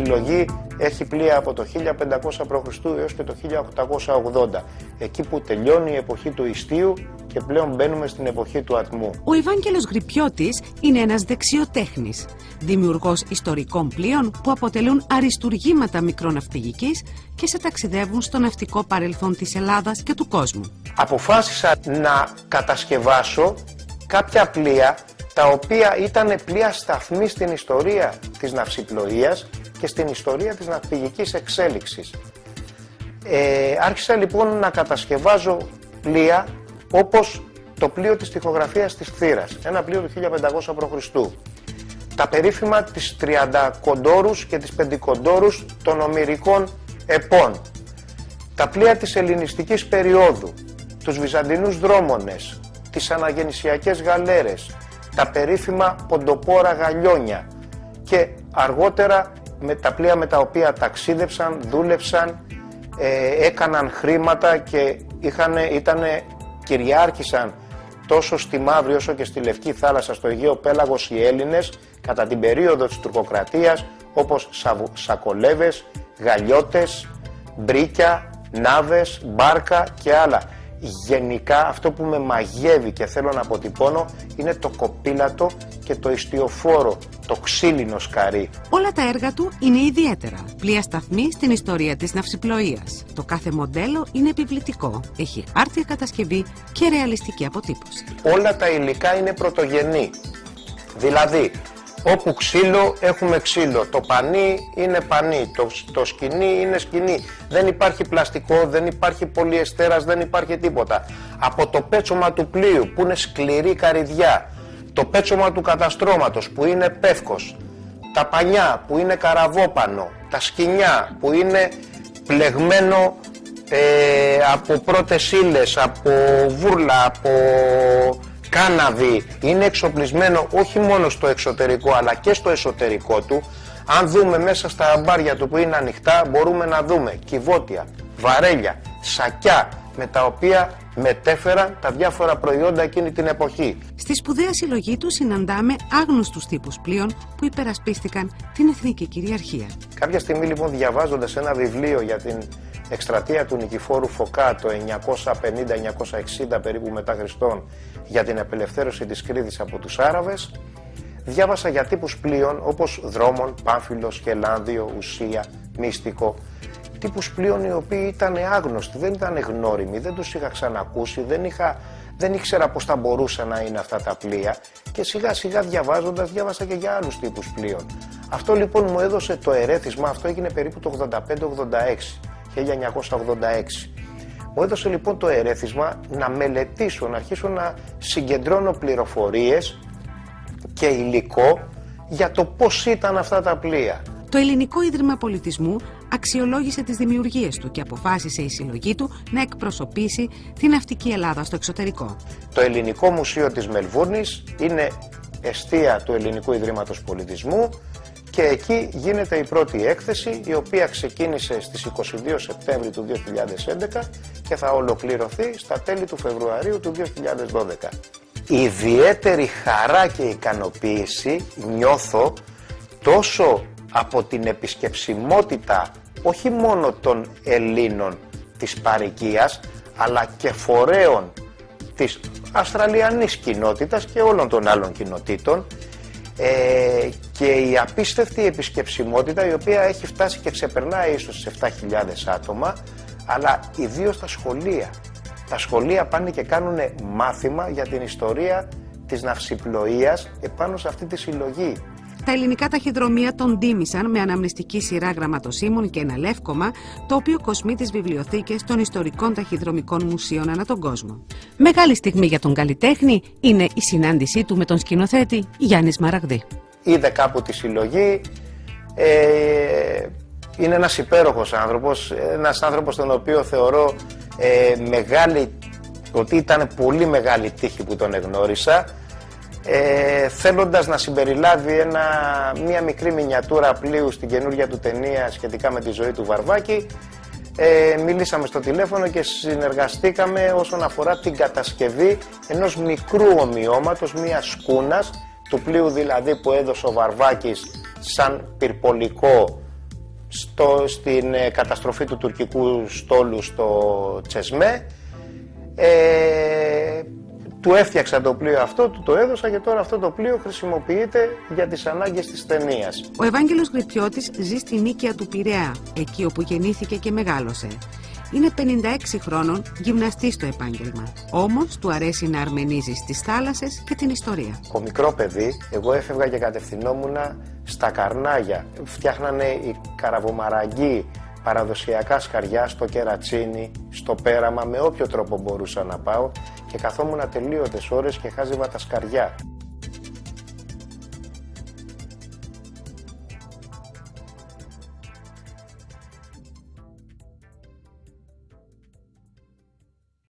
συλλογή έχει πλοία από το 1500 π.Χ. έως και το 1880, εκεί που τελειώνει η εποχή του ιστίου και πλέον μπαίνουμε στην εποχή του ατμού. Ο Ευάγγελος Γρυπιώτης είναι ένας δεξιοτέχνης, δημιουργός ιστορικών πλοίων που αποτελούν αριστουργήματα μικροναυπηγικής και σε ταξιδεύουν στο ναυτικό παρελθόν της Ελλάδας και του κόσμου. Αποφάσισα να κατασκευάσω κάποια πλοία τα οποία ήταν πλοία σταθμή στην ιστορία της ναυσιπλοείας και στην ιστορία της ναυπηγικής εξέλιξης. Άρχισα λοιπόν να κατασκευάζω πλοία όπως το πλοίο της τοιχογραφίας της Θύρας, ένα πλοίο του 1500 π.Χ. Τα περίφημα της 30 κοντόρους και της 5 κοντόρους των ομηρικών επών, τα πλοία της ελληνιστικής περίοδου, τους βυζαντινούς δρόμονες, τις αναγεννησιακές γαλέρες, τα περίφημα ποντοπόρα γαλιόνια και αργότερα με τα πλοία με τα οποία ταξίδεψαν, δούλεψαν, έκαναν χρήματα και κυριάρχησαν τόσο στη Μαύρη όσο και στη Λευκή Θάλασσα, στο Αιγαίο Πέλαγος οι Έλληνες κατά την περίοδο της τουρκοκρατίας, όπως σακολέβες, γαλιώτες, μπρίκια, ναύες, μπάρκα και άλλα. Γενικά αυτό που με μαγεύει και θέλω να αποτυπώνω είναι το κοπήλατο και το ιστιοφόρο, το ξύλινο σκαρί. Όλα τα έργα του είναι ιδιαίτερα. Πλοία σταθμή στην ιστορία της ναυσιπλοείας. Το κάθε μοντέλο είναι επιβλητικό. Έχει άρτια κατασκευή και ρεαλιστική αποτύπωση. Όλα τα υλικά είναι πρωτογενή. Δηλαδή, όπου ξύλο έχουμε ξύλο, το πανί είναι πανί, το σκοινί είναι σκοινί. Δεν υπάρχει πλαστικό, δεν υπάρχει πολυεστέρας, δεν υπάρχει τίποτα. Από το πέτσωμα του πλοίου που είναι σκληρή καρυδιά, το πέτσωμα του καταστρώματος που είναι πεύκος, τα πανιά που είναι καραβόπανο, τα σκοινιά που είναι πλεγμένο από πρώτες ύλες, από βούρλα, από κάναβη, είναι εξοπλισμένο όχι μόνο στο εξωτερικό αλλά και στο εσωτερικό του. Αν δούμε μέσα στα αμπάρια του που είναι ανοιχτά, μπορούμε να δούμε κυβότια, βαρέλια, σακιά με τα οποία μετέφεραν τα διάφορα προϊόντα εκείνη την εποχή. Στη σπουδαία συλλογή του συναντάμε άγνωστους τύπους πλοίων που υπερασπίστηκαν την εθνική κυριαρχία. Κάποια στιγμή λοιπόν, διαβάζοντας ένα βιβλίο για την εκστρατεία του Νικηφόρου Φωκά το 950-960 περίπου μετά Χριστόν για την απελευθέρωση της Κρήτης από τους Άραβες, διάβασα για τύπους πλοίων όπως Δρόμον, Πάμφυλος, Χελάνδιο, Ουσία, Μύστικο. Τύπους πλοίων οι οποίοι ήταν άγνωστοι, δεν ήταν γνώριμοι, δεν τους είχα ξανακούσει, δεν ήξερα πώς θα μπορούσαν να είναι αυτά τα πλοία και σιγά σιγά διαβάζοντας διάβασα και για άλλους τύπους πλοίων. Αυτό λοιπόν μου έδωσε το ερέθισμα, αυτό έγινε περίπου το 1986. Μου έδωσε λοιπόν το ερέθισμα να μελετήσω, να αρχίσω να συγκεντρώνω πληροφορίες και υλικό για το πώς ήταν αυτά τα πλοία. Το Ελληνικό Ίδρυμα Πολιτισμού αξιολόγησε τις δημιουργίες του και αποφάσισε η συλλογή του να εκπροσωπήσει την ναυτική Ελλάδα στο εξωτερικό. Το Ελληνικό Μουσείο της Μελβούρνης είναι εστία του Ελληνικού Ιδρύματος Πολιτισμού και εκεί γίνεται η πρώτη έκθεση, η οποία ξεκίνησε στις 22 Σεπτέμβρη του 2011 και θα ολοκληρωθεί στα τέλη του Φεβρουαρίου του 2012. Ιδιαίτερη χαρά και ικανοποίηση νιώθω τόσο από την επισκεψιμότητα όχι μόνο των Ελλήνων της παροικίας αλλά και φορέων της Αυστραλιανής κοινότητας και όλων των άλλων κοινοτήτων και η απίστευτη επισκεψιμότητα η οποία έχει φτάσει και ξεπερνάει ίσως τις 7.000 άτομα, αλλά ιδίως τα σχολεία. Τα σχολεία πάνε και κάνουν μάθημα για την ιστορία της ναυσιπλοείας επάνω σε αυτή τη συλλογή. Τα ελληνικά ταχυδρομεία τον τίμησαν με αναμνηστική σειρά γραμματοσύμων και ένα λεύκομα, το οποίο κοσμεί τις βιβλιοθήκες των ιστορικών ταχυδρομικών μουσείων ανά τον κόσμο. Μεγάλη στιγμή για τον καλλιτέχνη είναι η συνάντησή του με τον σκηνοθέτη Γιάννη Σμαραγδί. Είδε κάπου τη συλλογή, είναι ένας υπέροχος άνθρωπος τον οποίο θεωρώ ότι ήταν πολύ μεγάλη τύχη που τον εγνώρισα. Θέλοντας να συμπεριλάβει μία μικρή μινιατούρα πλοίου στην καινούργια του ταινία σχετικά με τη ζωή του Βαρβάκη, μιλήσαμε στο τηλέφωνο και συνεργαστήκαμε όσον αφορά την κατασκευή ενός μικρού ομοιώματος, μιας σκούνας, του πλοίου δηλαδή που έδωσε ο Βαρβάκης σαν πυρπολικό στην καταστροφή του τουρκικού στόλου στο Τσεσμέ. Του έφτιαξα το πλοίο αυτό, του το έδωσα και τώρα αυτό το πλοίο χρησιμοποιείται για τις ανάγκες της ταινίας. Ο Ευάγγελος Γρυπιώτης ζει στη Νίκαια του Πειραιά, εκεί όπου γεννήθηκε και μεγάλωσε. Είναι 56 χρόνων, γυμναστής στο επάγγελμα. Όμως του αρέσει να αρμενίζει στις θάλασσες και την ιστορία. Από μικρό παιδί, εγώ έφευγα και κατευθυνόμουν στα Καρνάγια. Φτιάχνανε οι καραβομαραγκοί παραδοσιακά σκαριά στο κερατσίνι, στο πέραμα, με όποιο τρόπο μπορούσα να πάω και καθόμουν ατελείωτες ώρες και χάζευα τα σκαριά.